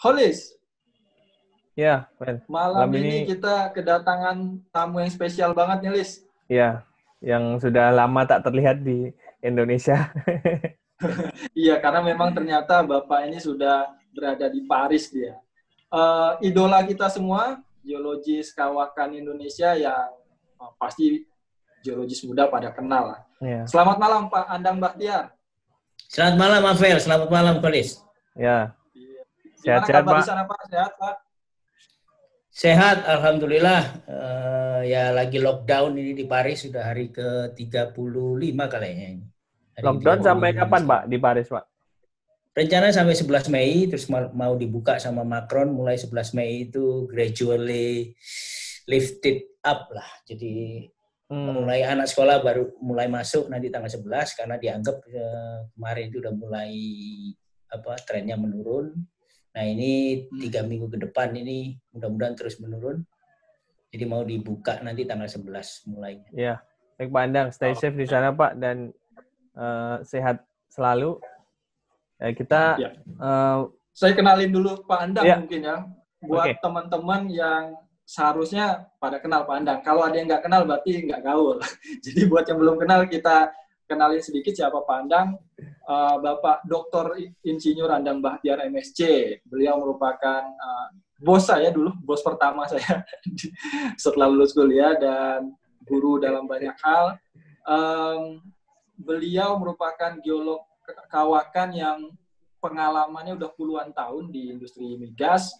Holis, Ya, Ben. malam ini kita kedatangan tamu yang spesial banget nih, Lis. Ya, yang sudah lama tak terlihat di Indonesia. Iya, karena memang ternyata Bapak ini sudah berada di Paris dia. Idola kita semua, geologis kawakan Indonesia yang pasti geologis muda pada kenal lah. Ya. Selamat malam Pak Andang Bahtiar. Selamat malam Afel, selamat malam Kolis. Ya. Sehat-sehat Pak. Di sana Pak? Sehat Pak? Sehat, alhamdulillah. Ya lagi lockdown ini di Paris sudah hari ke-35 kayaknya. Lockdown sampai kapan Pak di Paris Pak? Rencana sampai 11 Mei, terus mau dibuka sama Macron mulai 11 Mei itu gradually lifted up lah. Jadi mulai anak sekolah baru mulai masuk nanti tanggal 11 karena dianggap kemarin itu udah mulai trennya menurun. Nah ini 3 minggu ke depan ini mudah-mudahan terus menurun. Jadi mau dibuka nanti tanggal 11 mulainya. Iya. Baik Pak Andang, stay safe di sana Pak dan sehat selalu. Kita saya kenalin dulu Pak Andang mungkin ya. Buat teman-teman yang seharusnya pada kenal Pak Andang. Kalau ada yang nggak kenal berarti nggak gaul. Jadi buat yang belum kenal kita kenalin sedikit siapa Pak Andang. Bapak Dr. Insinyur Andang Bahtiar MSc. Beliau merupakan bos saya dulu, bos pertama saya setelah lulus kuliah dan guru dalam banyak hal. Beliau merupakan geolog kawakan yang pengalamannya udah puluhan tahun di industri migas.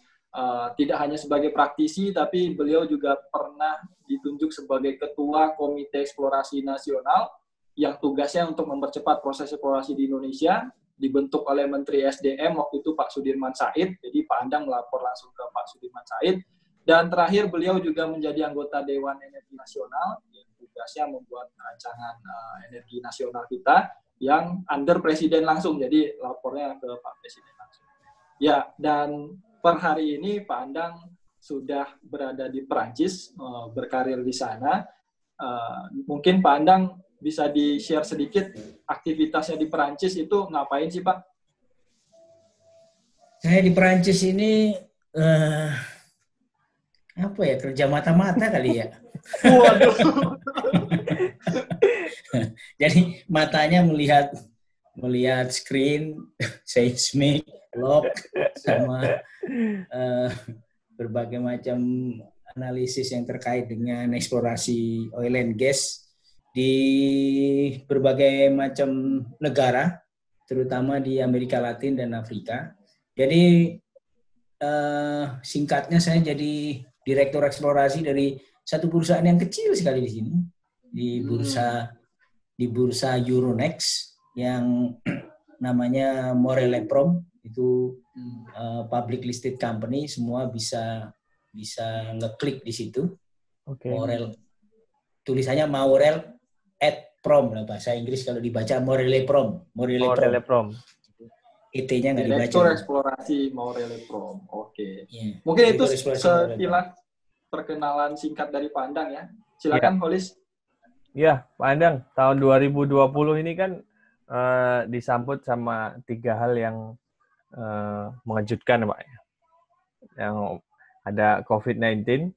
Tidak hanya sebagai praktisi, tapi beliau juga pernah ditunjuk sebagai Ketua Komite Eksplorasi Nasional yang tugasnya untuk mempercepat proses eksplorasi di Indonesia, dibentuk oleh Menteri SDM waktu itu Pak Sudirman Said. Jadi Pak Andang melapor langsung ke Pak Sudirman Said. Dan terakhir beliau juga menjadi anggota Dewan Energi Nasional, yang tugasnya membuat rancangan energi nasional kita yang under Presiden langsung, jadi lapornya ke Pak Presiden langsung. Ya, dan per hari ini Pak Andang sudah berada di Perancis, berkarir di sana. Mungkin Pak Andang bisa di-share sedikit aktivitasnya di Perancis itu ngapain sih Pak? Saya di Perancis ini kerja mata-mata kali ya. Waduh. Jadi matanya melihat screen, seismik, log, sama berbagai macam analisis yang terkait dengan eksplorasi oil and gas di berbagai macam negara, terutama di Amerika Latin dan Afrika. Jadi singkatnya saya jadi direktur eksplorasi dari satu perusahaan yang kecil sekali di sini, di bursa Euronext yang namanya Moreleprom, itu public listed company, semua bisa ngeklik di situ. Morel, tulisannya Morel@prom lah bahasa Inggris, kalau dibaca Moreleprom. IT-nya nggak dibaca. Direktur eksplorasi Moreleprom. Oke. Yeah. Mungkin itu sekilas perkenalan singkat dari Pak Andang ya. Silakan Holis. Ya, Pak Andang, tahun 2020 ini kan disambut sama 3 hal yang mengejutkan, Pak. Yang ada COVID-19,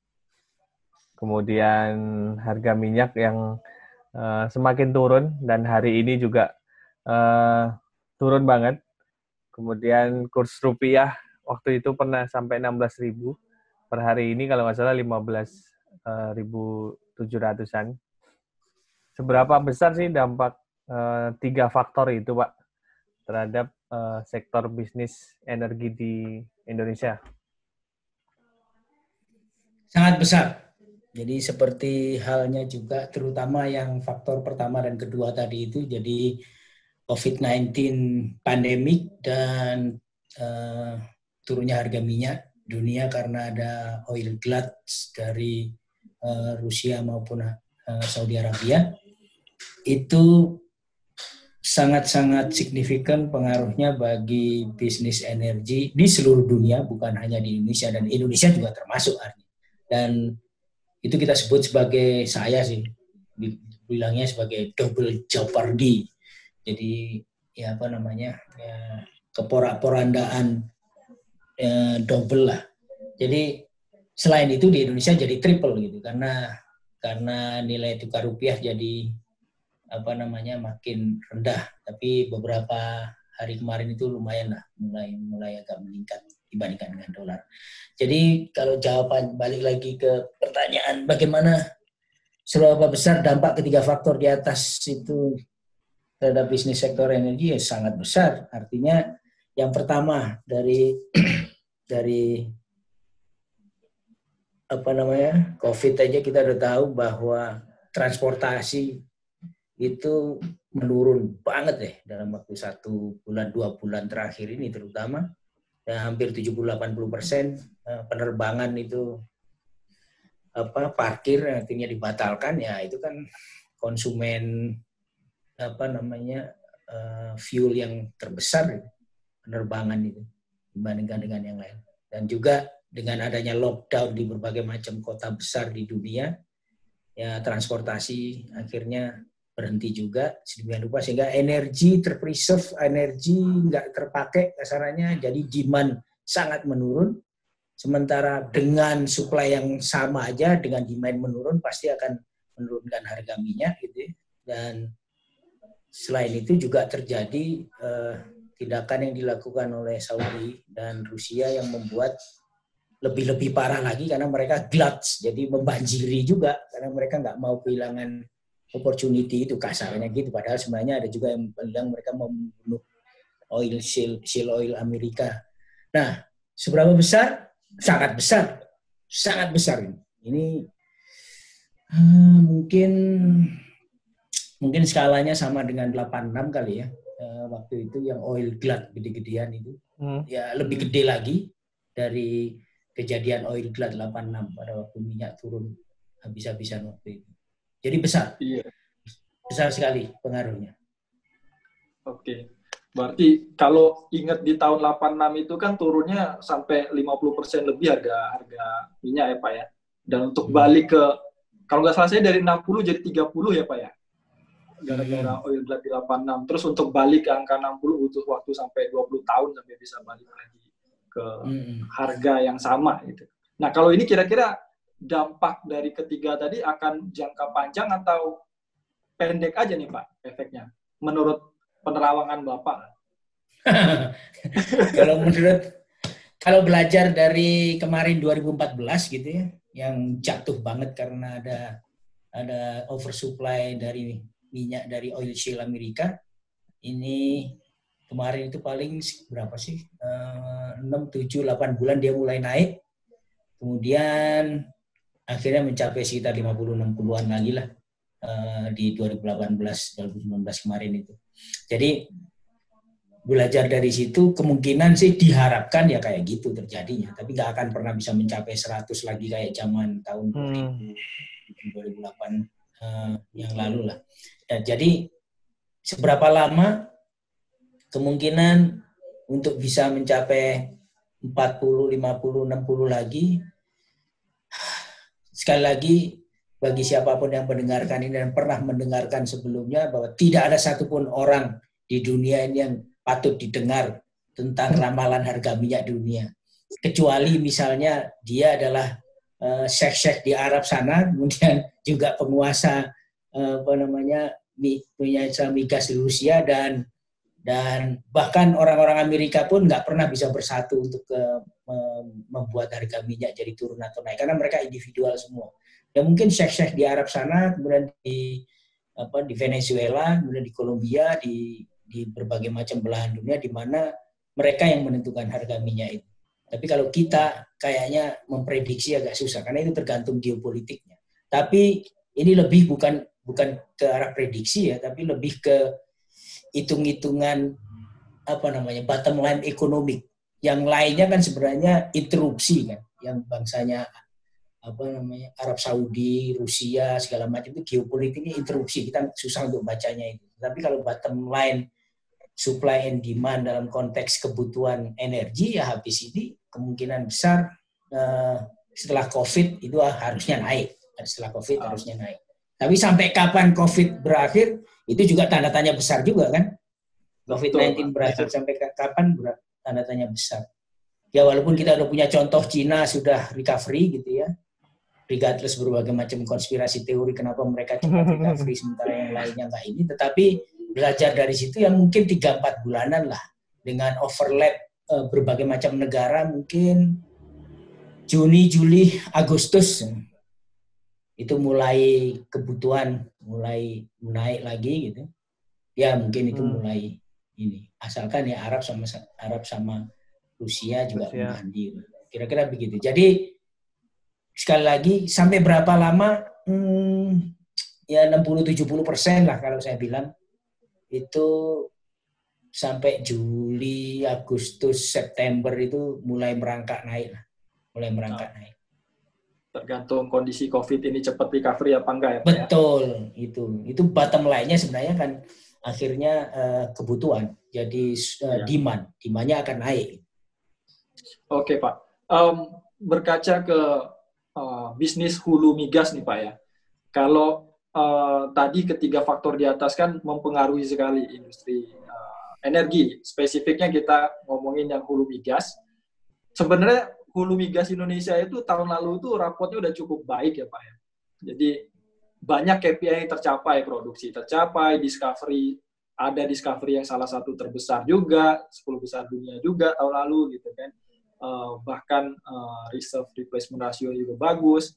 kemudian harga minyak yang semakin turun, dan hari ini juga turun banget. Kemudian kurs rupiah waktu itu pernah sampai 16.000. Per hari ini kalau nggak salah 15.700-an. Seberapa besar sih dampak 3 faktor itu, Pak, terhadap sektor bisnis energi di Indonesia? Sangat besar. Jadi seperti halnya juga terutama yang faktor pertama dan kedua tadi itu, jadi COVID-19 pandemik dan turunnya harga minyak dunia karena ada oil glut dari Rusia maupun Saudi Arabia, itu sangat-sangat signifikan pengaruhnya bagi bisnis energi di seluruh dunia, bukan hanya di Indonesia, dan Indonesia juga termasuk artinya. Dan itu kita sebut sebagai, saya sih bilangnya sebagai double jeopardy. Jadi keporak-porandaan double lah. Jadi selain itu di Indonesia jadi triple gitu karena nilai tukar rupiah jadi makin rendah. Tapi beberapa hari kemarin itu lumayan lah, mulai agak meningkat dibandingkan dengan dolar. Jadi kalau jawaban balik lagi ke pertanyaan bagaimana seberapa besar dampak ketiga faktor di atas itu terhadap bisnis sektor energi, ya sangat besar. Artinya yang pertama dari COVID aja kita udah tahu bahwa transportasi itu menurun banget deh dalam waktu 1 bulan 2 bulan terakhir ini terutama, ya, hampir 70-80% penerbangan itu parkir artinya dibatalkan, ya itu kan konsumen fuel yang terbesar penerbangan itu dibandingkan dengan yang lain. Dan juga dengan adanya lockdown di berbagai macam kota besar di dunia, ya transportasi akhirnya berhenti juga sedemikian rupa sehingga energi terpreserve, energi nggak terpakai kasarannya, jadi demand sangat menurun. Sementara dengan supply yang sama aja dengan demand menurun pasti akan menurunkan harga minyak gitu. Dan selain itu juga terjadi tindakan yang dilakukan oleh Saudi dan Rusia yang membuat lebih parah lagi karena mereka gluts, jadi membanjiri juga karena mereka nggak mau kehilangan opportunity itu kasarnya gitu. Padahal sebenarnya ada juga yang bilang mereka membunuh shale oil Amerika. Nah, seberapa besar? Sangat besar ini. Mungkin skalanya sama dengan 86 kali ya. Waktu itu yang oil glut gede-gedean itu. Ya lebih gede lagi dari kejadian oil glut 86 pada waktu minyak turun habis-habisan waktu itu. Jadi besar. Iya. Besar sekali pengaruhnya. Oke. Berarti kalau ingat di tahun 86 itu kan turunnya sampai 50% lebih harga minyak ya Pak ya. Dan untuk balik ke, kalau nggak salah saya dari 60 jadi 30 ya Pak ya. Gara-gara oil glut di 86. Terus untuk balik ke angka 60 butuh waktu sampai 20 tahun sampai bisa balik lagi ke harga yang sama gitu. Nah kalau ini kira-kira dampak dari ketiga tadi akan jangka panjang atau pendek aja nih Pak efeknya menurut penerawangan Bapak? Kalau belajar dari kemarin 2014 gitu ya, yang jatuh banget karena ada oversupply dari minyak dari oil shale Amerika. Ini kemarin itu paling berapa sih? 6, 7, 8 bulan dia mulai naik. Kemudian akhirnya mencapai sekitar 50-60-an lagi lah di 2018-2019 kemarin itu. Jadi belajar dari situ kemungkinan sih diharapkan ya kayak gitu terjadinya, tapi nggak akan pernah bisa mencapai 100 lagi kayak zaman tahun 2008 yang lalu lah. Dan jadi seberapa lama kemungkinan untuk bisa mencapai 40, 50, 60 lagi, sekali lagi bagi siapapun yang mendengarkan ini dan pernah mendengarkan sebelumnya bahwa tidak ada satupun orang di dunia ini yang patut didengar tentang ramalan harga minyak dunia. Kecuali misalnya dia adalah syekh-syekh di Arab sana, kemudian juga penguasa penguasa migas di Rusia dan bahkan orang-orang Amerika pun nggak pernah bisa bersatu untuk membuat harga minyak jadi turun atau naik karena mereka individual semua. Ya mungkin syekh-syekh di Arab sana, kemudian di Venezuela, kemudian di Kolombia, di berbagai macam belahan dunia di mana mereka yang menentukan harga minyak itu. Tapi kalau kita kayaknya memprediksi agak susah karena itu tergantung geopolitiknya. Tapi ini lebih bukan ke arah prediksi ya, tapi lebih ke hitung-hitungan bottom line ekonomi. Yang lainnya kan sebenarnya interupsi kan, yang bangsanya Arab Saudi, Rusia segala macam itu geopolitiknya interupsi, kita susah untuk bacanya itu. Tapi kalau bottom line supply and demand dalam konteks kebutuhan energi ya habis ini kemungkinan besar setelah COVID itu harusnya naik. Setelah COVID harusnya naik. Tapi sampai kapan COVID berakhir itu juga tanda tanya besar juga kan. COVID-19 berakhir sampai kapan tanda tanya besar. Ya walaupun kita udah punya contoh Cina sudah recovery gitu ya, regardless berbagai macam konspirasi teori kenapa mereka cepat recovery sementara yang lainnya nggak ini, tetapi belajar dari situ yang mungkin 3-4 bulanan lah dengan overlap berbagai macam negara, mungkin Juni, Juli, Agustus itu mulai kebutuhan mulai naik lagi gitu. Ya mungkin itu mulai ini. Asalkan ya Arab sama Rusia juga menahan diri. Kira-kira begitu. Jadi sekali lagi sampai berapa lama? Ya 60-70% lah kalau saya bilang. Itu sampai Juli, Agustus, September itu mulai merangkak naik lah. Mulai merangkak naik. Tergantung kondisi COVID ini cepat recovery apa enggak ya Pak? Betul, itu bottom line-nya sebenarnya kan akhirnya kebutuhan. Jadi demand-nya akan naik. Oke Pak, berkaca ke bisnis hulu migas nih Pak ya. Kalau tadi ketiga faktor di atas kan mempengaruhi sekali industri energi. Spesifiknya kita ngomongin yang hulu migas. Sebenarnya hulu migas Indonesia itu tahun lalu itu rapotnya udah cukup baik ya Pak ya. Jadi banyak KPI yang tercapai, produksi tercapai, discovery, ada discovery yang salah satu terbesar juga, 10 besar dunia juga tahun lalu gitu kan. Bahkan reserve replacement ratio juga bagus.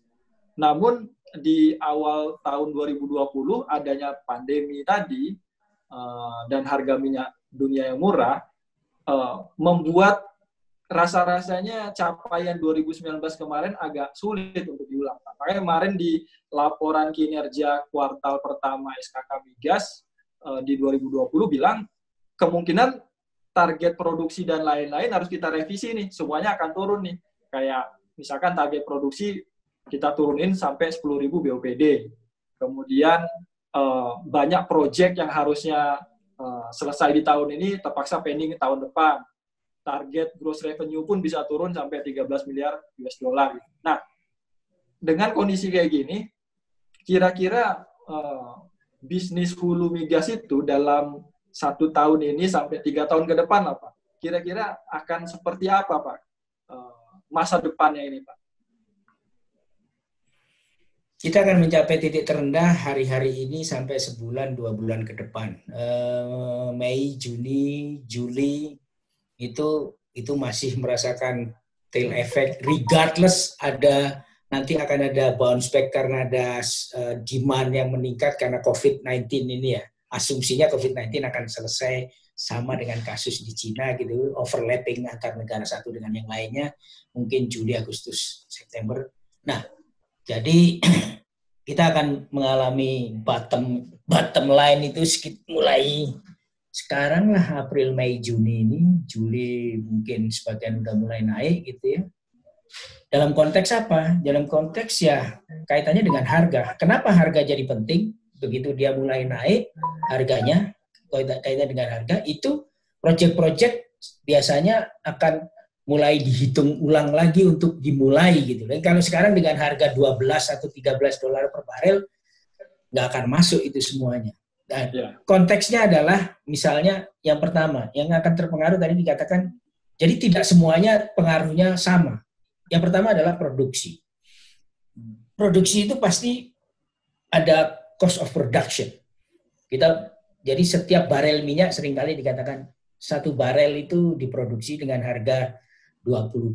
Namun di awal tahun 2020 adanya pandemi tadi dan harga minyak dunia yang murah membuat rasa-rasanya capaian 2019 kemarin agak sulit untuk diulang. Makanya kemarin di laporan kinerja kuartal pertama SKK Migas di 2020 bilang kemungkinan target produksi dan lain-lain harus kita revisi nih. Semuanya akan turun nih. Kayak misalkan target produksi kita turunin sampai 10.000 BOPD. Kemudian banyak proyek yang harusnya selesai di tahun ini terpaksa pending tahun depan. Target gross revenue pun bisa turun sampai 13 miliar US dollar. Nah, dengan kondisi kayak gini, kira-kira bisnis hulu migas itu dalam 1 tahun ini sampai 3 tahun ke depan apa? Kira-kira akan seperti apa Pak masa depannya ini Pak? Kita akan mencapai titik terendah hari-hari ini sampai sebulan 2 bulan ke depan. Mei, Juni, Juli itu masih merasakan tail effect, regardless nanti akan ada bounce back karena ada demand yang meningkat karena COVID-19 ini ya. Asumsinya COVID-19 akan selesai sama dengan kasus di Cina gitu, overlapping antar negara satu dengan yang lainnya, mungkin Juli, Agustus, September. Nah, jadi kita akan mengalami bottom line itu mulai sekarang lah April, Mei, Juni ini. Juli mungkin sebagian udah mulai naik gitu ya. Dalam konteks apa? Dalam konteks ya kaitannya dengan harga. Kenapa harga jadi penting? Begitu dia mulai naik harganya, kaitannya dengan harga, itu proyek-proyek biasanya akan mulai dihitung ulang lagi untuk dimulai gitu. Dan kalau sekarang dengan harga 12 atau 13 dolar per barel, nggak akan masuk itu semuanya. Dan konteksnya adalah misalnya yang pertama, yang akan terpengaruh tadi dikatakan, jadi tidak semuanya pengaruhnya sama. Yang pertama adalah produksi. Produksi itu pasti ada cost of production. Jadi setiap barel minyak seringkali dikatakan 1 barel itu diproduksi dengan harga $20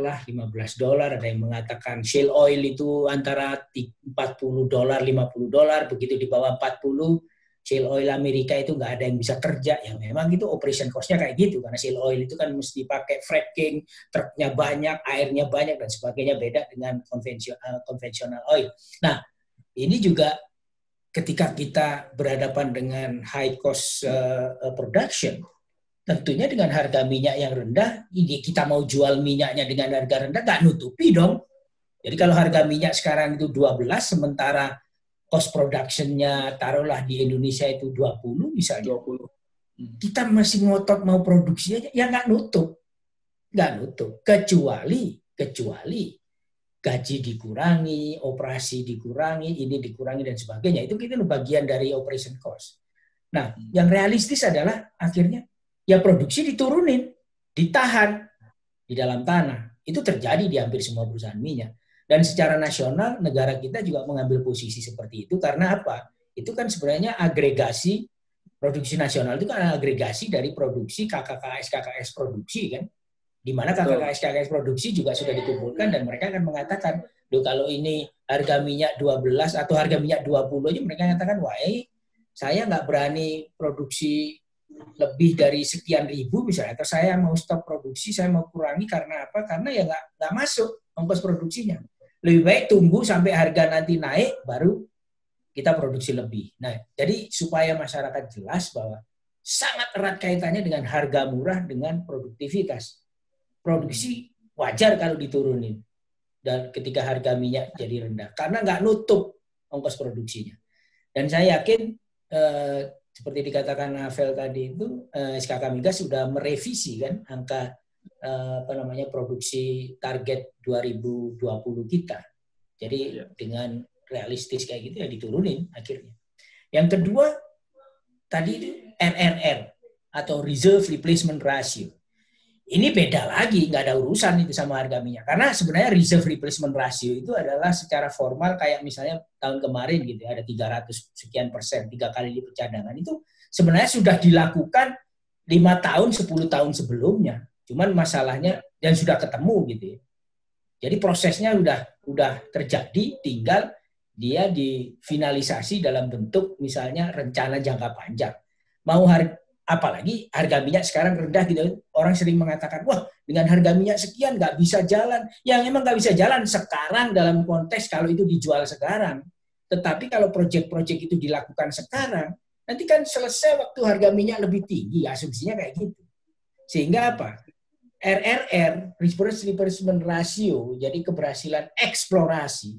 lah, $15. Ada yang mengatakan shale oil itu antara $40, $50. Begitu di bawah 40, shale oil Amerika itu nggak ada yang bisa kerja. Ya memang itu operation cost-nya kayak gitu. Karena shale oil itu kan mesti pakai fracking, truknya banyak, airnya banyak, dan sebagainya, beda dengan konvensional oil. Nah, ini juga ketika kita berhadapan dengan high cost production, tentunya dengan harga minyak yang rendah, ini kita mau jual minyaknya dengan harga rendah, nggak nutupi dong. Jadi kalau harga minyak sekarang itu 12, sementara cost production-nya taruhlah di Indonesia itu 20 misalnya. 20. Kita masih ngotot mau produksi aja, ya nggak nutup. Nggak nutup. Kecuali gaji dikurangi, operasi dikurangi, ini dikurangi dan sebagainya. Itu bagian dari operation cost. Nah, yang realistis adalah akhirnya ya produksi diturunin, ditahan. di dalam tanah. Itu terjadi di hampir semua perusahaan minyak. Dan secara nasional negara kita juga mengambil posisi seperti itu karena apa? Itu kan sebenarnya agregasi produksi nasional itu kan agregasi dari produksi KKS produksi kan, di mana KKS produksi juga sudah dikumpulkan dan mereka akan mengatakan, loh kalau ini harga minyak 12 atau harga minyak 20 aja mereka mengatakan, wah saya nggak berani produksi lebih dari sekian ribu misalnya, atau saya mau stop produksi, saya mau kurangi karena apa? Karena ya nggak masuk ongkos produksinya. Lebih baik tunggu sampai harga nanti naik baru kita produksi lebih. Nah, jadi supaya masyarakat jelas bahwa sangat erat kaitannya dengan harga murah dengan produktivitas. Produksi wajar kalau diturunin dan ketika harga minyak jadi rendah karena nggak nutup ongkos produksinya. Dan saya yakin seperti dikatakan Navel tadi itu SKK Migas sudah merevisi kan angka produksi target 2020 kita. Jadi dengan realistis kayak gitu ya diturunin akhirnya. Yang kedua tadi itu RRR atau Reserve Replacement Ratio. Ini beda lagi, nggak ada urusan itu sama harga minyak. Karena sebenarnya Reserve Replacement Ratio itu adalah secara formal kayak misalnya tahun kemarin gitu ada 300 sekian persen, 3 kali lipat cadangan. Itu sebenarnya sudah dilakukan 5 tahun, 10 tahun sebelumnya. Cuman masalahnya dan sudah ketemu gitu ya. Jadi prosesnya udah terjadi, tinggal dia difinalisasi dalam bentuk misalnya rencana jangka panjang. Apalagi harga minyak sekarang rendah gitu. Orang sering mengatakan, wah dengan harga minyak sekian nggak bisa jalan. Yang emang nggak bisa jalan sekarang dalam konteks kalau itu dijual sekarang. Tetapi kalau proyek-proyek itu dilakukan sekarang, nanti kan selesai waktu harga minyak lebih tinggi. Asumsinya kayak gitu. Sehingga apa? RRR, Resource Replacement Ratio, jadi keberhasilan eksplorasi,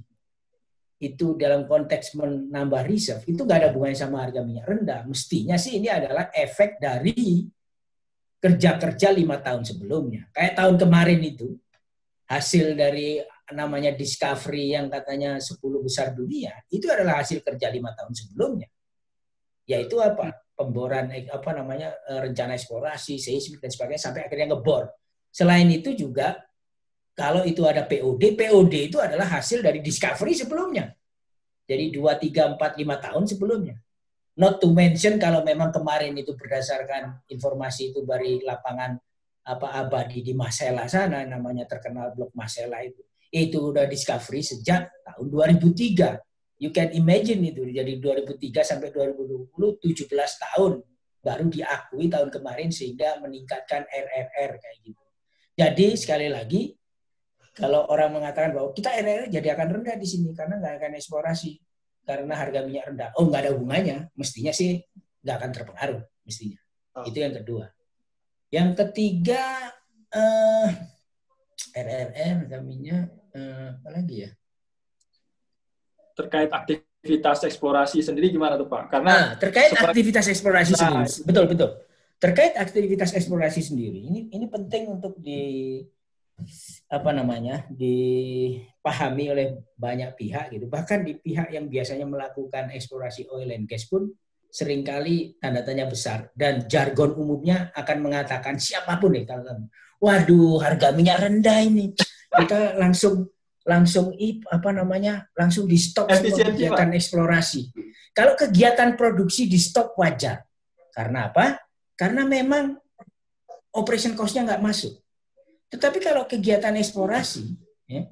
itu dalam konteks menambah reserve, itu nggak ada hubungannya sama harga minyak rendah. Mestinya sih ini adalah efek dari kerja-kerja 5 tahun sebelumnya. Kayak tahun kemarin itu, hasil dari namanya discovery yang katanya 10 besar dunia, itu adalah hasil kerja 5 tahun sebelumnya. Yaitu apa? Pemboran, rencana eksplorasi, seismik, dan sebagainya, sampai akhirnya ngebor. Selain itu juga, kalau itu ada POD itu adalah hasil dari discovery sebelumnya. Jadi 2, 3, 4, 5 tahun sebelumnya. Not to mention kalau memang kemarin itu berdasarkan informasi itu dari lapangan abadi di Masela sana, namanya terkenal blok Masela itu. Itu udah discovery sejak tahun 2003. You can imagine itu. Jadi 2003 sampai 2020, 17 tahun. Baru diakui tahun kemarin sehingga meningkatkan RRR kayak gitu. Jadi sekali lagi, kalau orang mengatakan bahwa kita RRR jadi akan rendah di sini karena nggak akan eksplorasi karena harga minyak rendah. Oh, nggak ada hubungannya. Mestinya sih nggak akan terpengaruh. Mestinya. Itu yang kedua. Yang ketiga, RRR, harga minyak, apa lagi ya? Terkait aktivitas eksplorasi sendiri gimana tuh Pak? Karena terkait aktivitas eksplorasi sendiri. Betul. Terkait aktivitas eksplorasi sendiri, ini penting untuk dipahami oleh banyak pihak gitu. Bahkan di pihak yang biasanya melakukan eksplorasi oil and gas pun seringkali tanda tanya besar dan jargon umumnya akan mengatakan siapapun nih kalau waduh harga minyak rendah ini kita langsung di stop semua kegiatan eksplorasi. Kalau kegiatan produksi di stop wajar. Karena apa? Karena memang operation cost-nya nggak masuk. Tetapi kalau kegiatan eksplorasi, ya,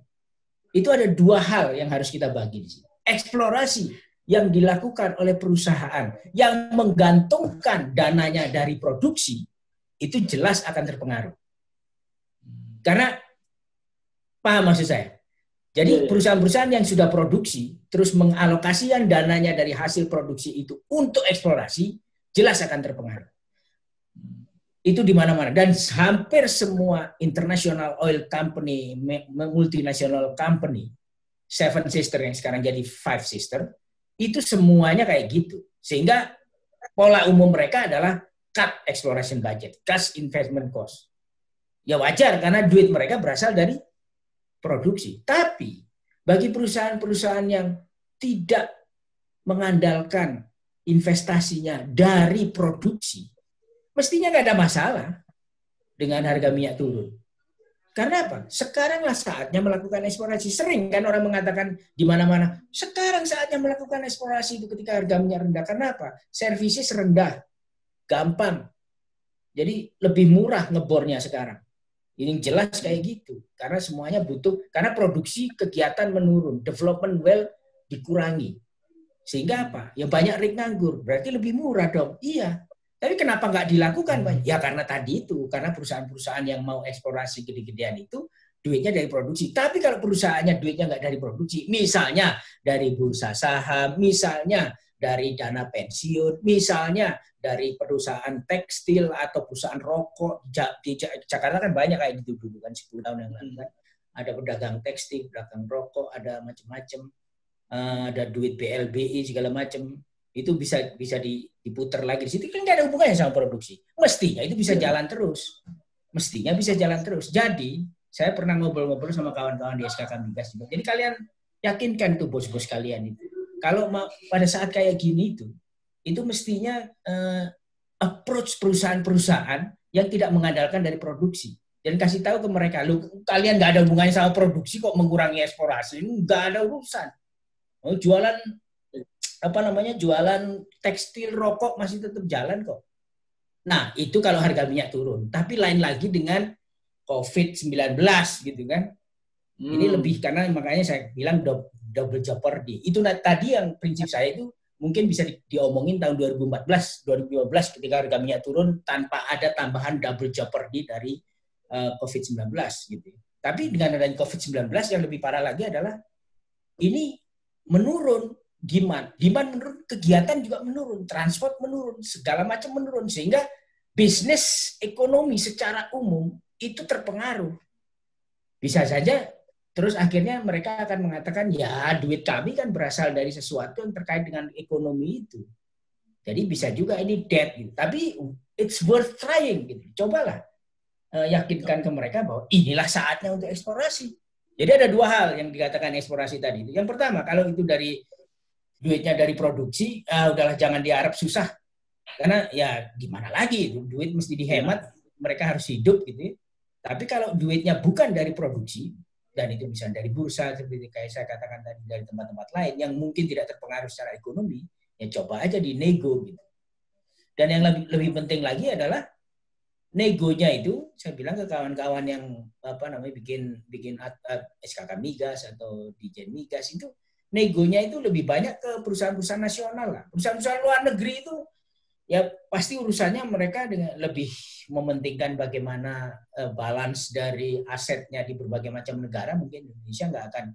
itu ada 2 hal yang harus kita bagi di sini. Eksplorasi yang dilakukan oleh perusahaan yang menggantungkan dananya dari produksi, itu jelas akan terpengaruh. Karena, paham maksud saya? Jadi perusahaan-perusahaan yang sudah produksi, terus mengalokasikan dananya dari hasil produksi itu untuk eksplorasi, jelas akan terpengaruh. Itu di mana-mana. Dan hampir semua international oil company, multinational company, 7 sister yang sekarang jadi 5 sister, itu semuanya kayak gitu. Sehingga pola umum mereka adalah cut exploration budget, cut investment cost. Ya wajar karena duit mereka berasal dari produksi. Tapi bagi perusahaan-perusahaan yang tidak mengandalkan investasinya dari produksi, mestinya nggak ada masalah dengan harga minyak turun. Karena apa? Sekaranglah saatnya melakukan eksplorasi. Sering kan orang mengatakan di mana-mana, sekarang saatnya melakukan eksplorasi itu ketika harga minyak rendah. Karena apa? Servisnya rendah, gampang. Jadi lebih murah ngebornya sekarang. Ini jelas kayak gitu. Karena semuanya butuh, karena produksi kegiatan menurun, development well dikurangi. Sehingga apa? Ya banyak rig nganggur. Berarti lebih murah dong. Iya. Tapi kenapa nggak dilakukan, Pak? Ya karena tadi itu, karena perusahaan-perusahaan yang mau eksplorasi gede-gedean itu duitnya dari produksi. Tapi kalau perusahaannya duitnya nggak dari produksi, misalnya dari bursa saham, misalnya dari dana pensiun, misalnya dari perusahaan tekstil atau perusahaan rokok. Di Jakarta kan banyak kayak gitu dulu kan 10 tahun yang lalu kan. Ada pedagang tekstil, pedagang rokok, ada macam-macam. Ada duit BLBI segala macam. Itu bisa diputar lagi di situ, kan nggak ada hubungannya sama produksi. Mestinya itu bisa jalan terus. Mestinya bisa jalan terus. Jadi, saya pernah ngobrol-ngobrol sama kawan-kawan di SKK Migas juga. Jadi kalian yakinkan tuh bos-bos kalian itu. Kalau pada saat kayak gini itu mestinya approach perusahaan-perusahaan yang tidak mengandalkan dari produksi. Dan kasih tahu ke mereka, lu kalian nggak ada hubungannya sama produksi kok mengurangi eksplorasi. Nggak ada urusan. Oh, jualan tekstil, rokok masih tetap jalan kok. Nah, itu kalau harga minyak turun. Tapi lain lagi dengan COVID-19 gitu kan. Ini lebih, karena makanya saya bilang double jeopardy. Itu tadi yang prinsip saya itu mungkin bisa diomongin tahun 2014, 2015 ketika harga minyak turun tanpa ada tambahan double jeopardy dari COVID-19 gitu. Tapi dengan adanya COVID-19 yang lebih parah lagi adalah ini menurun. Demand menurun, kegiatan juga menurun, transport menurun, segala macam menurun, sehingga bisnis ekonomi secara umum itu terpengaruh. Bisa saja terus akhirnya mereka akan mengatakan, ya duit kami kan berasal dari sesuatu yang terkait dengan ekonomi itu. Jadi bisa juga ini dead gitu. Tapi it's worth trying gitu. Cobalah yakinkan ke mereka bahwa inilah saatnya untuk eksplorasi. Jadi ada dua hal yang dikatakan eksplorasi tadi. Yang pertama, kalau itu duitnya dari produksi, udahlah jangan diharap susah. Karena ya gimana lagi, duit mesti dihemat, mereka harus hidup gitu. Tapi kalau duitnya bukan dari produksi, dan itu misalnya dari bursa, seperti kayak saya katakan tadi, dari tempat-tempat lain yang mungkin tidak terpengaruh secara ekonomi, ya coba aja dinego gitu. Dan yang lebih penting lagi adalah negonya itu, saya bilang ke kawan-kawan yang bikin SKK Migas atau Dijen Migas itu, negonya itu lebih banyak ke perusahaan-perusahaan nasional lah. Perusahaan-perusahaan luar negeri itu ya pasti urusannya mereka dengan lebih mementingkan bagaimana balance dari asetnya di berbagai macam negara. Mungkin Indonesia nggak akan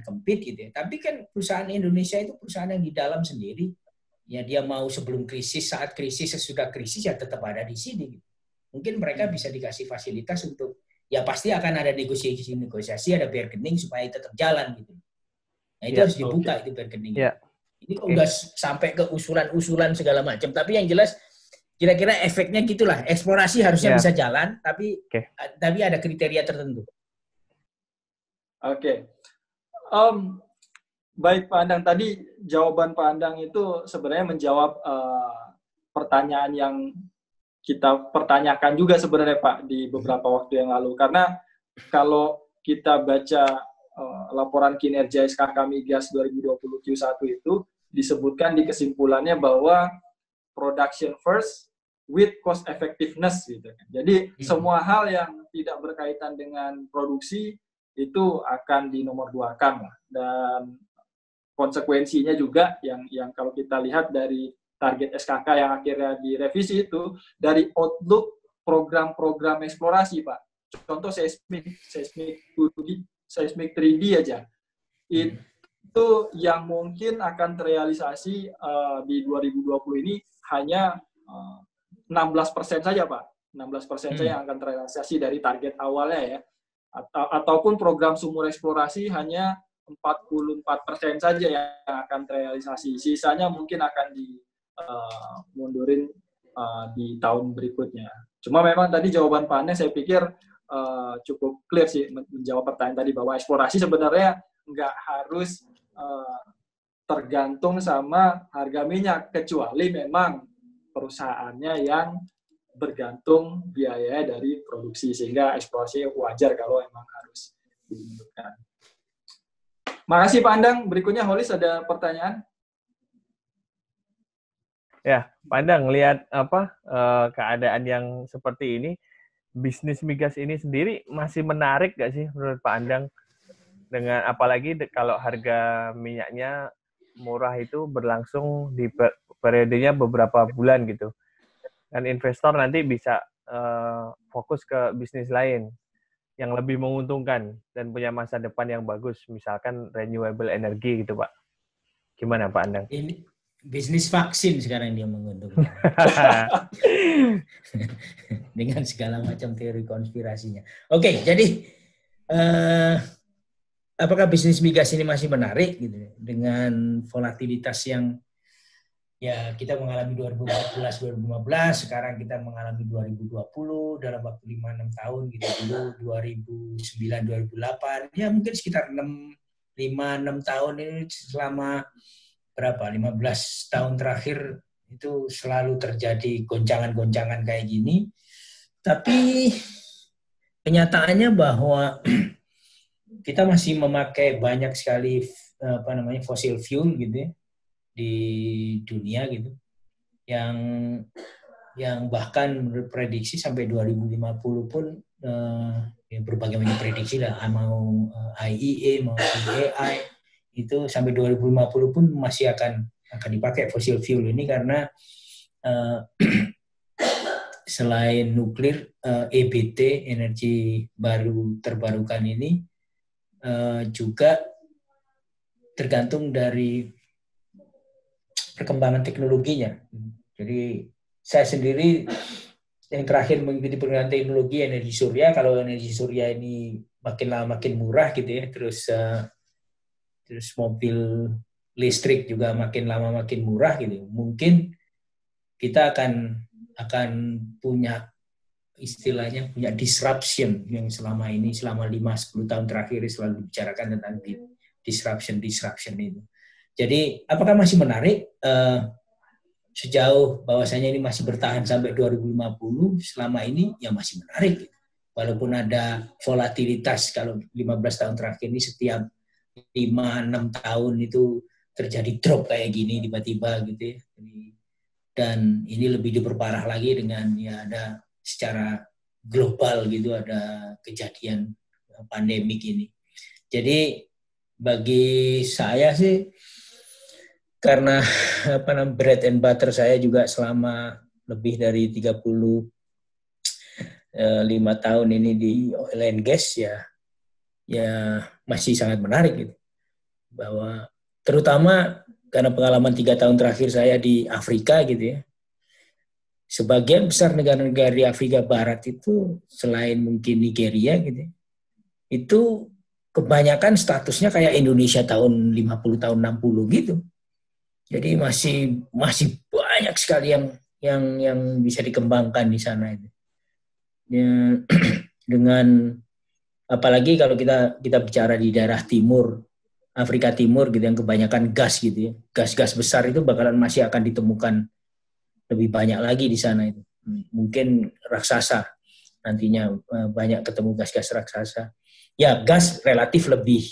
compete gitu ya. Tapi kan perusahaan Indonesia itu perusahaan yang di dalam sendiri. Ya dia mau sebelum krisis, saat krisis, sesudah krisis ya tetap ada di sini. Gitu. Mungkin mereka bisa dikasih fasilitas untuk, ya pasti akan ada negosiasi, ada bargaining supaya tetap jalan gitu. Nah itu harus dibuka itu bargaining. Ini kok udah sampai ke usulan-usulan segala macam. Tapi yang jelas kira-kira efeknya gitulah. Eksplorasi harusnya bisa jalan, tapi ada kriteria tertentu. Oke. Baik Pak Andang, tadi jawaban Pak Andang itu sebenarnya menjawab pertanyaan yang kita pertanyakan juga sebenarnya Pak di beberapa waktu yang lalu. Karena kalau kita baca laporan kinerja SKK Migas 2020 Q1 itu disebutkan di kesimpulannya bahwa production first with cost effectiveness gitu kan. Jadi semua hal yang tidak berkaitan dengan produksi itu akan dinomorduakan lah. Dan konsekuensinya juga yang kalau kita lihat dari target SKK yang akhirnya direvisi itu dari outlook program-program eksplorasi Pak. Contoh seismic 3D aja. Itu yang mungkin akan terrealisasi di 2020 ini hanya 16% saja, Pak. 16% saja yang akan terrealisasi dari target awalnya ya. Ataupun program sumur eksplorasi hanya 44% saja yang akan terrealisasi. Sisanya mungkin akan dimundurin di tahun berikutnya. Cuma memang tadi jawaban Pak Ane saya pikir cukup clear sih menjawab pertanyaan tadi bahwa eksplorasi sebenarnya nggak harus tergantung sama harga minyak kecuali memang perusahaannya yang bergantung biaya dari produksi, sehingga eksplorasi wajar kalau emang harus dibutuhkan. Makasih Pak Andang. Berikutnya Holis ada pertanyaan? Ya, Pak Andang, lihat keadaan yang seperti ini, bisnis migas ini sendiri masih menarik nggak sih menurut Pak Andang? Dengan apalagi kalau harga minyaknya murah itu berlangsung di periodenya beberapa bulan gitu. Dan investor nanti bisa fokus ke bisnis lain yang lebih menguntungkan dan punya masa depan yang bagus, misalkan renewable energy gitu, Pak. Gimana Pak Andang? Ini bisnis vaksin sekarang dia menguntungkan. Dengan segala macam teori konspirasinya. Oke, jadi apakah bisnis migas ini masih menarik gitu dengan volatilitas yang ya kita mengalami 2014, 2015, sekarang kita mengalami 2020 dalam waktu 5-6 tahun gitu dulu 2009, 2008, ya mungkin sekitar 5-6 tahun ini selama berapa 15 tahun terakhir itu selalu terjadi goncangan-goncangan kayak gini. Tapi kenyataannya bahwa kita masih memakai banyak sekali fossil fuel gitu ya di dunia gitu, yang bahkan menurut prediksi sampai 2050 pun ya berbagai macam prediksi lah, mau IEA mau IEI itu sampai 2050 pun masih akan dipakai fossil fuel ini karena selain nuklir, EBT energi baru terbarukan ini juga tergantung dari perkembangan teknologinya. Jadi saya sendiri yang terakhir mengikuti perkembangan teknologi energi surya. Kalau energi surya ini makin lama makin murah gitu ya, terus mobil listrik juga makin lama makin murah gitu. Mungkin kita akan punya istilahnya punya disruption yang selama 5-10 tahun terakhir selalu dibicarakan tentang disruption itu. Jadi apakah masih menarik? Sejauh bahwasanya ini masih bertahan sampai 2050, selama ini ya masih menarik. Gitu. Walaupun ada volatilitas, kalau 15 tahun terakhir ini setiap 5-6 tahun itu terjadi drop kayak gini tiba-tiba gitu ya. Dan ini lebih diperparah lagi dengan ya ada secara global gitu, ada kejadian pandemik ini. Jadi bagi saya sih, karena bread and butter saya juga selama lebih dari 35 tahun ini di oil and gas ya masih sangat menarik gitu. Bahwa terutama karena pengalaman 3 tahun terakhir saya di Afrika gitu ya. Sebagian besar negara-negara di Afrika Barat itu selain mungkin Nigeria gitu, itu kebanyakan statusnya kayak Indonesia tahun 50 tahun 60 gitu. Jadi masih banyak sekali yang bisa dikembangkan di sana itu. Ya, dengan apalagi kalau kita bicara di daerah timur, Afrika Timur gitu yang kebanyakan gas gitu ya. Gas-gas besar itu bakalan masih akan ditemukan lebih banyak lagi di sana itu. Mungkin raksasa nantinya banyak ketemu gas-gas raksasa. Ya, gas relatif lebih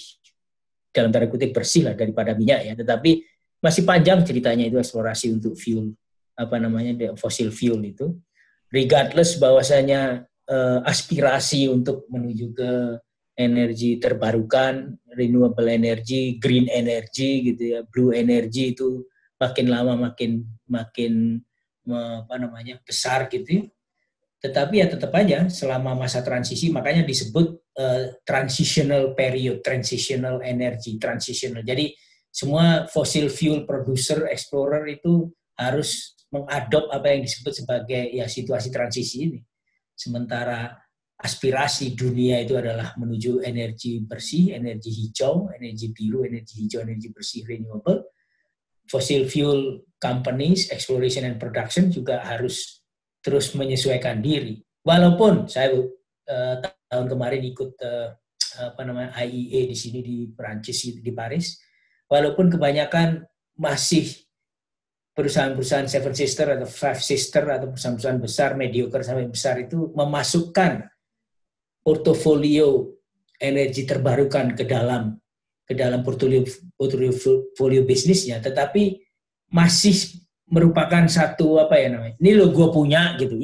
dalam tanda kutip bersih lah daripada minyak ya, tetapi masih panjang ceritanya itu eksplorasi untuk fuel fossil fuel itu. Regardless bahwasanya aspirasi untuk menuju ke energi terbarukan, renewable energy, green energy gitu ya, blue energy itu makin lama makin besar gitu. Tetapi ya tetap aja selama masa transisi, makanya disebut transitional period, transitional energy, transitional. Jadi semua fossil fuel producer, explorer itu harus mengadop apa yang disebut sebagai ya situasi transisi ini. Sementara aspirasi dunia itu adalah menuju energi bersih, energi hijau, energi biru, energi hijau, energi bersih, renewable. Fossil fuel companies, exploration and production juga harus terus menyesuaikan diri. Walaupun saya tahun kemarin ikut IEA di sini di Perancis di Paris, walaupun kebanyakan masih perusahaan-perusahaan seven sister atau five sister atau perusahaan-perusahaan besar, mediocre sampai besar itu memasukkan portofolio energi terbarukan ke dalam portofolio bisnisnya, tetapi masih merupakan satu ini lo gue punya gitu,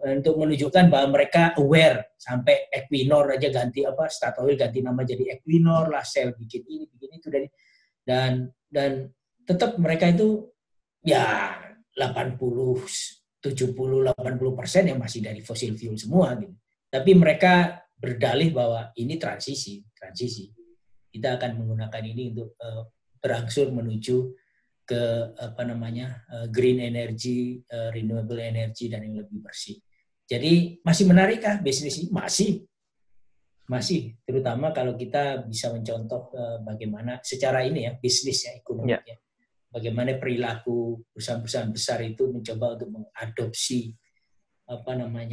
untuk menunjukkan bahwa mereka aware. Sampai Equinor aja ganti Statoil ganti nama jadi Equinor lah, Shell bikin ini bikin itu, dan tetap mereka itu ya 80-70-80% yang masih dari fossil fuel semua gitu. Tapi mereka berdalih bahwa ini transisi. Kita akan menggunakan ini untuk berangsur menuju ke green energy, renewable energy, dan yang lebih bersih. Jadi masih menarikkah bisnis ini? Masih, terutama kalau kita bisa mencontoh bagaimana secara ini ya, bisnis ya, ekonomi ya. Bagaimana perilaku perusahaan-perusahaan besar itu mencoba untuk mengadopsi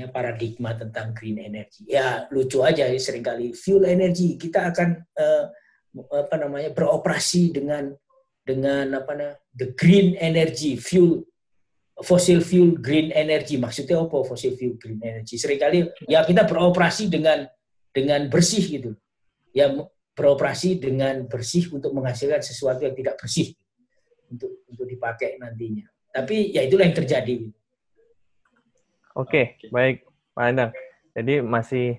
paradigma tentang green energy. Ya lucu aja ya, seringkali fuel energy kita akan beroperasi dengan the green energy fuel, fossil fuel green energy. Maksudnya apa fossil fuel green energy? Seringkali ya kita beroperasi dengan bersih gitu. Ya beroperasi dengan bersih untuk menghasilkan sesuatu yang tidak bersih untuk dipakai nantinya. Tapi ya itulah yang terjadi. Oke, baik Pak Andang. Jadi masih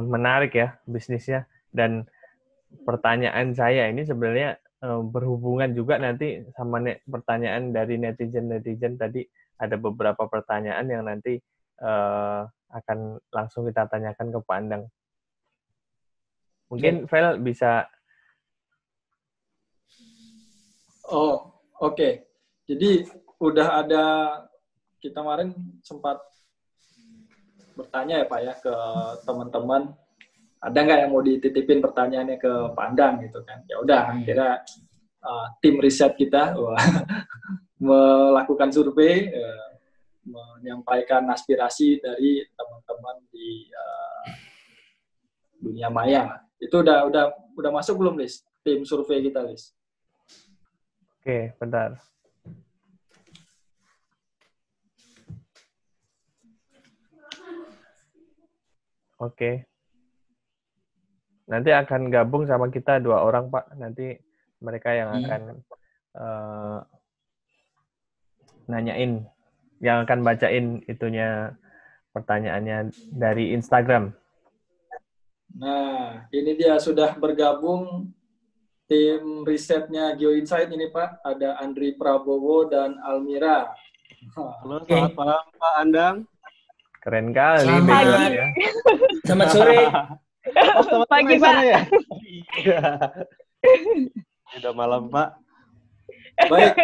menarik ya bisnisnya, dan pertanyaan saya ini sebenarnya berhubungan juga nanti sama pertanyaan dari netizen tadi. Ada beberapa pertanyaan yang nanti akan langsung kita tanyakan ke Pak Andang. Mungkin Vel bisa. Oh, oke. Jadi udah ada, kita kemarin sempat bertanya ya Pak ya ke teman-teman, ada nggak yang mau dititipin pertanyaannya ke Pak Andang gitu kan. Ya udah, akhirnya tim riset kita melakukan survei, menyampaikan aspirasi dari teman-teman di dunia maya. Itu udah masuk belum, Lis? Tim survei kita, Lis? Oke, bentar. Oke. Nanti akan gabung sama kita 2 orang, Pak. Nanti mereka yang akan nanyain, yang akan bacain itunya pertanyaannya dari Instagram. Nah, ini dia sudah bergabung tim risetnya GeoInsight ini, Pak. Ada Andri Prabowo dan Almira. Halo, selamat malam Pak Andang. Keren kali. Selamat pagi. Ya. Selamat sore. Selamat pagi, Pak. Ya? Udah malam, Pak. Baik,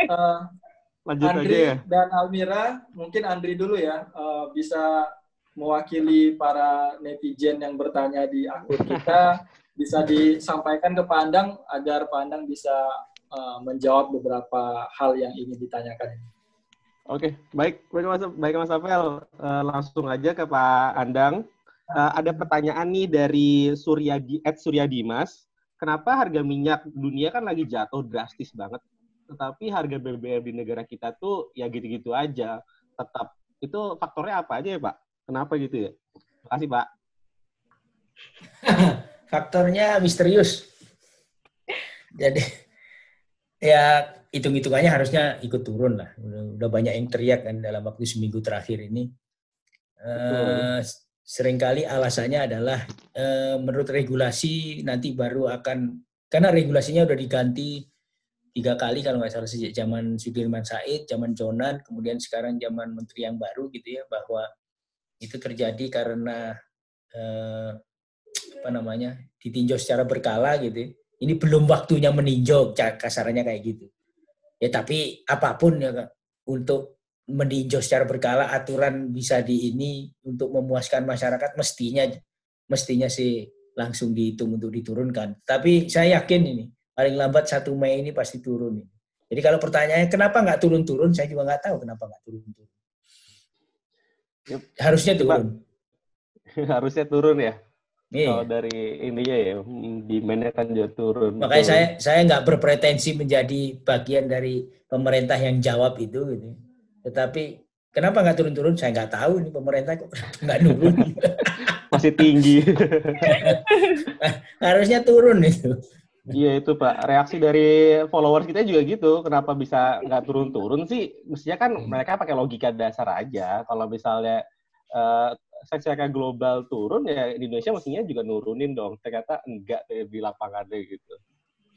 lanjut Andri aja ya. Dan Almira, mungkin Andri dulu ya, bisa mewakili para netizen yang bertanya di akun kita, bisa disampaikan ke Pak Andang agar Pak Andang bisa menjawab beberapa hal yang ingin ditanyakan. Oke, baik Mas Afel. Langsung aja ke Pak Andang. Ada pertanyaan nih dari Surya Dimas. Kenapa harga minyak dunia kan lagi jatuh drastis banget, tetapi harga BBM di negara kita tuh ya gitu-gitu aja. Tetap itu faktornya apa aja ya Pak? Kenapa gitu ya? Terima kasih Pak. Faktornya misterius. Jadi ya hitung-hitungannya harusnya ikut turun lah. Udah banyak yang teriak kan dalam waktu seminggu terakhir ini. Seringkali alasannya adalah menurut regulasi nanti baru akan, karena regulasinya udah diganti 3 kali kalau nggak salah sejak zaman Sudirman Said, zaman Jonan, kemudian sekarang zaman menteri yang baru gitu ya, bahwa itu terjadi karena ditinjau secara berkala gitu. Ini belum waktunya meninjau, kasarannya kayak gitu. Ya tapi apapun ya untuk meninjau secara berkala, aturan bisa untuk memuaskan masyarakat mestinya sih langsung dihitung untuk diturunkan. Tapi saya yakin ini paling lambat 1 Mei ini pasti turun. Jadi kalau pertanyaannya kenapa nggak turun-turun, saya juga nggak tahu kenapa nggak turun-turun. Harusnya turun. Harusnya turun ya. Kalau Iya. dari India ya, demand-nya kan juga turun. Makanya saya nggak berpretensi menjadi bagian dari pemerintah yang jawab itu gitu. Tetapi kenapa nggak turun-turun? Saya nggak tahu ini pemerintah kok kenapa nggak nurun. Masih tinggi. Harusnya turun itu. Iya itu Pak, reaksi dari followers kita juga gitu. Kenapa bisa nggak turun-turun sih? Mestinya kan mereka pakai logika dasar aja. Kalau misalnya uh, secara global turun, ya Indonesia mestinya juga nurunin dong. Ternyata enggak di lapangannya gitu.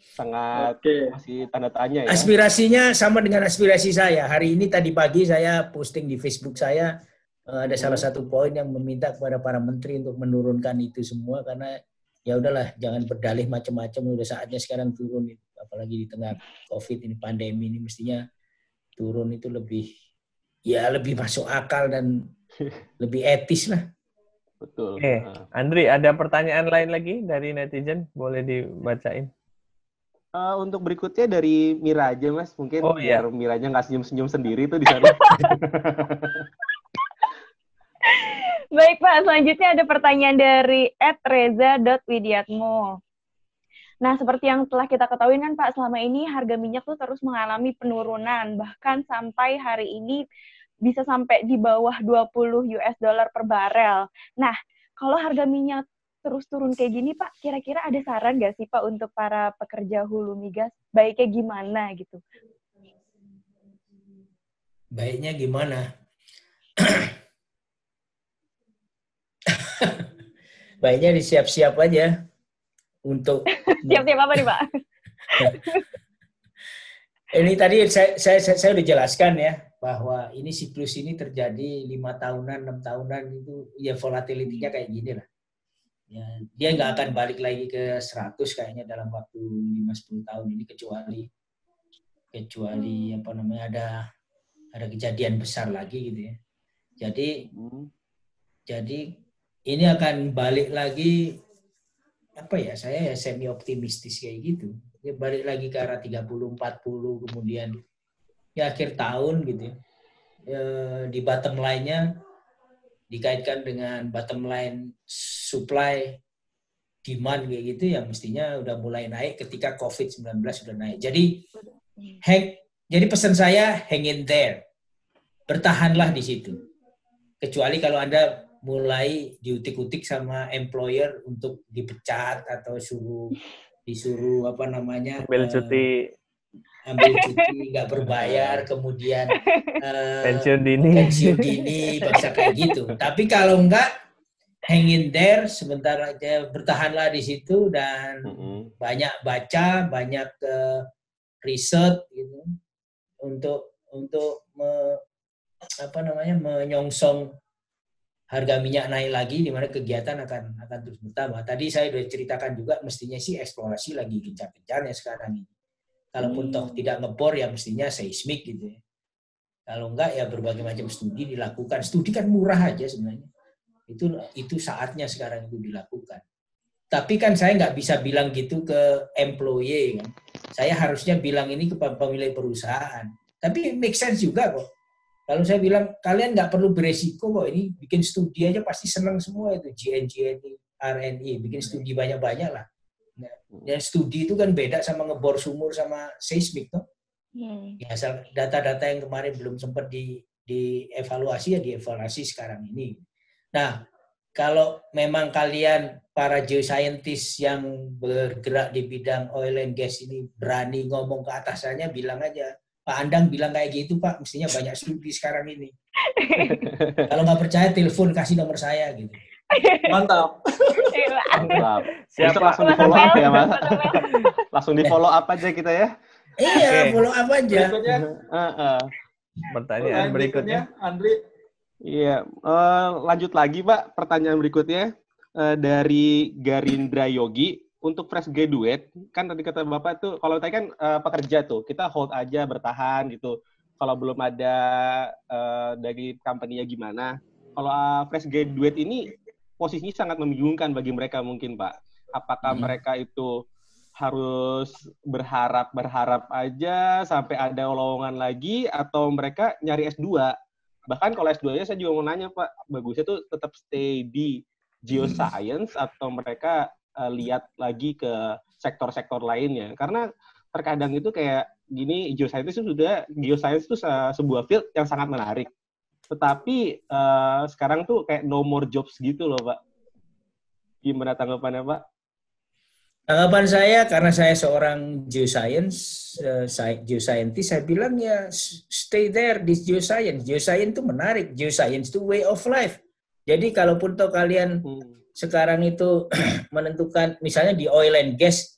Sangat Oke. masih tanda tanya ya. Aspirasinya sama dengan aspirasi saya. Hari ini tadi pagi saya posting di Facebook saya, ada salah satu poin yang meminta kepada para menteri untuk menurunkan itu semua karena ya udahlah jangan berdalih macam-macam, udah saatnya sekarang turun, apalagi di tengah COVID ini, pandemi ini, mestinya turun itu lebih masuk akal dan lebih etis lah. Betul. Andri, ada pertanyaan lain lagi dari netizen? Boleh dibacain. Untuk berikutnya dari Mira aja Mas, mungkin biar Miranya nggak senyum-senyum sendiri tuh di sana. Baik Pak, selanjutnya ada pertanyaan dari @reza.widiatmo. Nah, seperti yang telah kita ketahui kan Pak, selama ini harga minyak tuh terus mengalami penurunan, bahkan sampai hari ini bisa sampai di bawah 20 US dollar per barel. Nah, kalau harga minyak terus turun kayak gini Pak, kira-kira ada saran nggak sih Pak untuk para pekerja hulu migas? Baiknya gimana gitu? Baiknya gimana? Baiknya disiap-siap aja untuk siap-siap apa nih Pak? Ini tadi saya udah jelaskan ya bahwa ini siklus ini terjadi 5 tahunan, 6 tahunan itu ya volatility-nya kayak gini lah. Ya, dia nggak akan balik lagi ke 100 kayaknya dalam waktu 5-10 tahun ini kecuali apa namanya ada kejadian besar lagi gitu ya. Jadi ini akan balik lagi apa ya, saya ya semi optimistis kayak gitu. Dia balik lagi ke arah 30 40 kemudian ya akhir tahun gitu ya. Di bottom line-nya dikaitkan dengan bottom line supply demand kayak gitu ya mestinya udah mulai naik ketika COVID-19 sudah naik. Jadi pesan saya hang in there. Bertahanlah di situ. Kecuali kalau Anda mulai diutik-utik sama employer untuk dipecat atau disuruh apa namanya ambil cuti nggak berbayar, kemudian pensiun dini bangsa kayak gitu. Tapi kalau enggak, hang in there, sebentar aja, bertahanlah di situ dan banyak baca, banyak riset gitu untuk menyongsong harga minyak naik lagi, di mana kegiatan akan terus bertambah. Tadi saya sudah ceritakan juga, mestinya sih eksplorasi lagi gencar-gencarnya sekarang ini. Kalaupun toh tidak ngebor, ya mestinya seismik gitu ya. Kalau enggak, ya berbagai macam studi dilakukan. Studi kan murah aja sebenarnya. Itu saatnya sekarang itu dilakukan. Tapi kan saya nggak bisa bilang gitu ke employee kan. Saya harusnya bilang ini ke pemilik perusahaan. Tapi make sense juga kok. Kalau saya bilang, kalian nggak perlu beresiko kok, ini bikin studi aja pasti senang semua itu, GNI, RNI, bikin studi banyak-banyak lah. Dan studi itu kan beda sama ngebor sumur sama seismik, toh. Ya, asal data-data yang kemarin belum sempat dievaluasi, ya dievaluasi sekarang ini. Nah, kalau memang kalian, para geoscientist yang bergerak di bidang oil and gas ini, berani ngomong ke atasannya, bilang aja, Pak Andang bilang kayak gitu Pak, mestinya banyak studi sekarang ini. Kalau nggak percaya, telepon, kasih nomor saya gitu. Mantap. Mantap. Siapa langsung di follow up ya Mas? Langsung di follow up aja kita ya. Iya, follow up aja. Berikutnya. Pertanyaan berikutnya, Andri. Iya, lanjut lagi Pak. Pertanyaan berikutnya dari Garindra Yogi. Untuk fresh graduate, kan tadi kata Bapak tuh, kalau tadi kan pekerja tuh, kita hold aja, bertahan gitu. Kalau belum ada dari company-nya gimana. Kalau fresh graduate ini posisinya sangat membingungkan bagi mereka mungkin Pak. Apakah mereka itu harus berharap aja sampai ada lowongan lagi, atau mereka nyari S2? Bahkan kalau S2-nya saya juga mau nanya Pak, bagusnya tuh tetap stay di geoscience atau mereka lihat lagi ke sektor-sektor lainnya? Karena terkadang itu kayak gini, geoscience itu sebuah field yang sangat menarik. Tetapi sekarang tuh kayak no more jobs gitu loh, Pak. Gimana tanggapannya, Pak? Tanggapan saya, karena saya seorang geoscientist, saya bilang ya stay there di geoscience. Geoscience itu menarik, geoscience itu way of life. Jadi kalaupun toh kalian sekarang itu menentukan, misalnya di oil and gas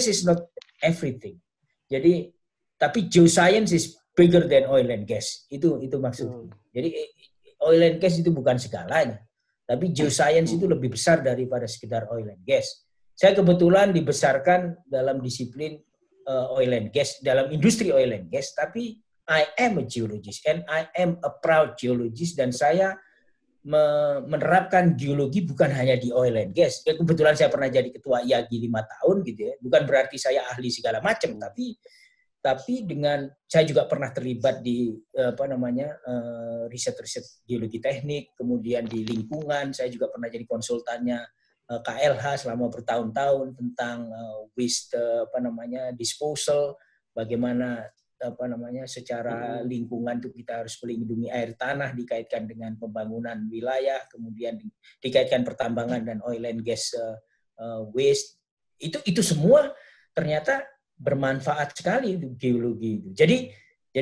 is not everything. Jadi, tapi geoscience is bigger than oil and gas. Itu maksudnya. Jadi oil and gas itu bukan segalanya, tapi geoscience itu lebih besar daripada sekedar oil and gas. Saya kebetulan dibesarkan dalam disiplin oil and gas, dalam industri oil and gas, tapi I am a geologist and I am a proud geologist, dan saya menerapkan geologi bukan hanya di oil and gas. Ya, kebetulan saya pernah jadi ketua IAGI 5 tahun gitu ya. Bukan berarti saya ahli segala macam, tapi dengan saya juga pernah terlibat di riset-riset geologi teknik, kemudian di lingkungan. Saya juga pernah jadi konsultannya KLH selama bertahun-tahun tentang waste disposal, bagaimana secara lingkungan itu kita harus melindungi air tanah, dikaitkan dengan pembangunan wilayah, kemudian dikaitkan pertambangan dan oil and gas waste. Itu semua ternyata bermanfaat sekali untuk geologi itu. Jadi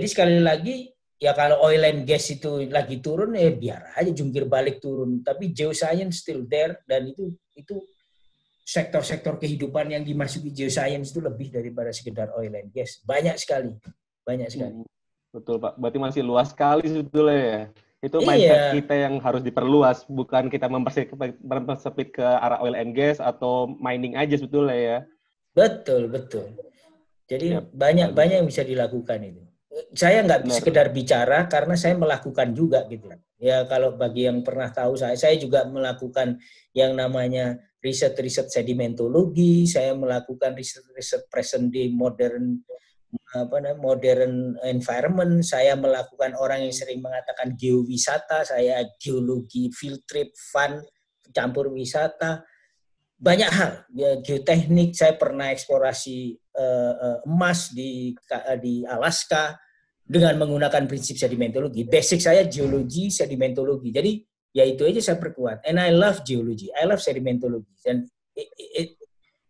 sekali lagi, ya kalau oil and gas itu lagi turun, ya biar aja jungkir balik turun. Tapi geoscience still there, dan itu sektor-sektor kehidupan yang dimasuki geoscience itu lebih daripada sekedar oil and gas. Banyak sekali. Betul, Pak. Berarti masih luas sekali sebetulnya ya. Itu mindset kita yang harus diperluas, bukan kita mempersempit ke arah oil and gas atau mining aja sebetulnya ya. Betul. Jadi banyak yang bisa dilakukan itu. Saya nggak sekedar bicara, karena saya melakukan juga gitu. Ya kalau bagi yang pernah tahu saya juga melakukan yang namanya riset sedimentologi, saya melakukan riset present day modern environment, saya melakukan, orang yang sering mengatakan geowisata, saya geologi field trip, fun, campur wisata, banyak hal. Ya, geoteknik, saya pernah eksplorasi emas di Alaska dengan menggunakan prinsip sedimentologi. Basic saya geologi, sedimentologi. Jadi ya itu aja saya perkuat. And I love geology, I love sedimentology. And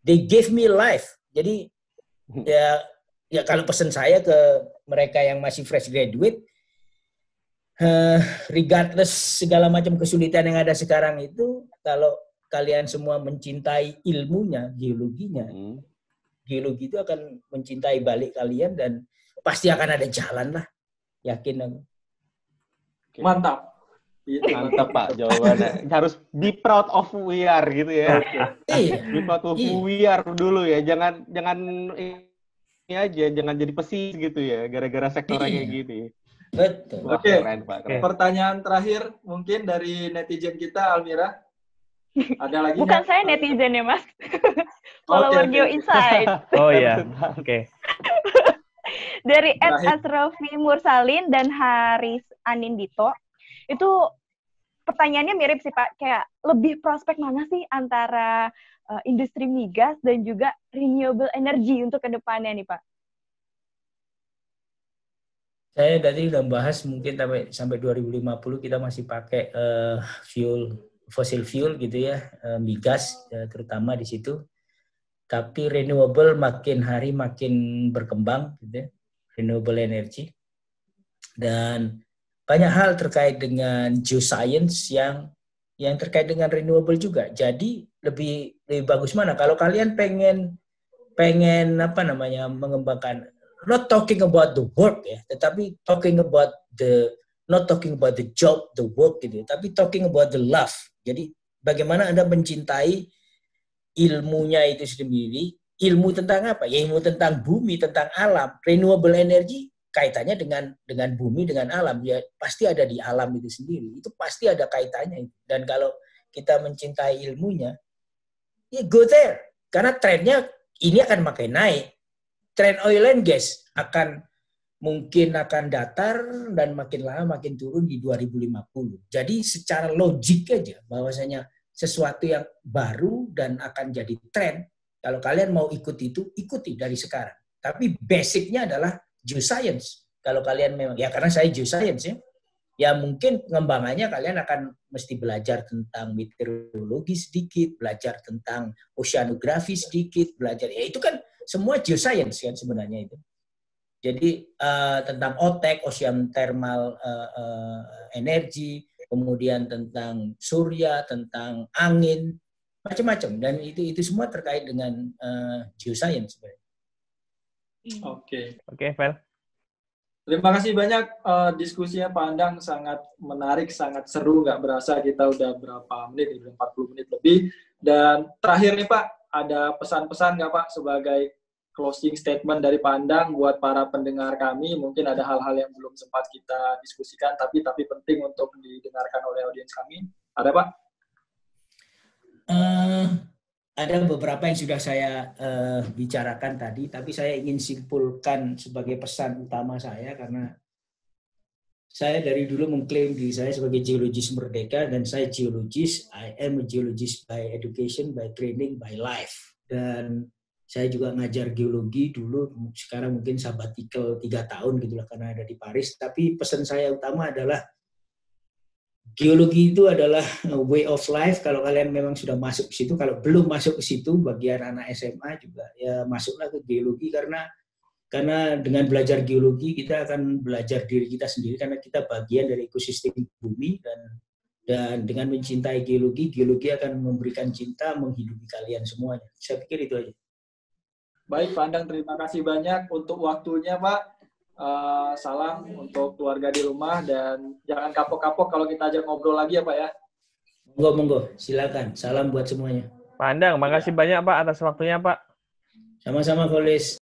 they gave me life. Jadi ya kalau pesan saya ke mereka yang masih fresh graduate, regardless segala macam kesulitan yang ada sekarang itu, kalau kalian semua mencintai ilmunya, geologinya, geologi itu akan mencintai balik kalian, dan pasti akan ada jalan lah, yakin aku. Mantap. Mantap, Pak, jawabannya. Harus be proud of we are gitu ya. Be proud of who we are dulu ya. Jangan ini aja, jangan jadi pesis gitu ya, gara-gara sektornya kayak gitu. Betul. Oke. Pertanyaan terakhir mungkin dari netizen kita, Almira. Ada lagi? Bukan saya netizen ya, Mas. Follower Geo Insight. Oh iya. Oke. Dari Asrofi Mursalin dan Haris Anindito, itu pertanyaannya mirip sih Pak, kayak lebih prospek mana sih antara industri migas dan juga renewable energy untuk kedepannya nih Pak? Saya tadi udah bahas mungkin sampai 2050 kita masih pakai fossil fuel gitu ya, migas terutama di situ. Tapi renewable makin hari makin berkembang gitu ya. Renewable energy, dan banyak hal terkait dengan geoscience yang terkait dengan renewable juga. Jadi lebih bagus mana kalau kalian pengen mengembangkan, not talking about the work ya, tetapi talking about not talking about the job, the work gitu, tapi talking about the love. Jadi bagaimana Anda mencintai ilmunya itu sendiri. Ilmu tentang apa? Ya ilmu tentang bumi, tentang alam. Renewable energy kaitannya dengan bumi, dengan alam. Ya pasti ada di alam itu sendiri. Itu pasti ada kaitannya. Dan kalau kita mencintai ilmunya, ya go there. Karena trennya ini akan makin naik. Tren oil and gas mungkin akan datar dan makin lama makin turun di 2050. Jadi secara logik aja bahwasanya sesuatu yang baru dan akan jadi tren. Kalau kalian mau ikut itu, ikuti dari sekarang. Tapi basicnya adalah geoscience. Kalau kalian memang, ya karena saya geoscience ya mungkin pengembangannya kalian akan mesti belajar tentang meteorologi sedikit, belajar tentang oceanografi sedikit, belajar, ya itu kan semua geoscience kan sebenarnya itu. Jadi tentang OTEC, ocean thermal energy, kemudian tentang surya, tentang angin, macam-macam, dan itu semua terkait dengan geoscience sebenarnya. Oke, Vel. Terima kasih banyak diskusinya Pak Andang, sangat menarik, sangat seru, nggak berasa kita udah berapa menit, udah 40 menit lebih. Dan terakhir nih Pak, ada pesan-pesan nggak Pak sebagai closing statement dari Pak Andang buat para pendengar kami? Mungkin ada hal-hal yang belum sempat kita diskusikan, tapi penting untuk didengarkan oleh audiens kami. Ada Pak? Ada beberapa yang sudah saya bicarakan tadi, tapi saya ingin simpulkan sebagai pesan utama saya, karena saya dari dulu mengklaim diri saya sebagai geologis merdeka, dan saya geologis. I am a geologist by education, by training, by life. Dan saya juga ngajar geologi dulu, sekarang mungkin sabbatical 3 tahun gitulah karena ada di Paris. Tapi pesan saya utama adalah geologi itu adalah way of life. Kalau kalian memang sudah masuk ke situ, kalau belum masuk ke situ, bagian anak SMA juga ya masuklah ke geologi, karena dengan belajar geologi kita akan belajar diri kita sendiri, karena kita bagian dari ekosistem bumi, dan dengan mencintai geologi akan memberikan cinta, menghidupi kalian semuanya. Saya pikir itu aja. Baik Pak Andang, terima kasih banyak untuk waktunya Pak. Salam untuk keluarga di rumah, dan jangan kapok-kapok kalau kita ajak ngobrol lagi ya Pak ya. Monggo, silakan. Salam buat semuanya. Pak Andang, makasih banyak Pak atas waktunya Pak. Sama-sama, Kolis.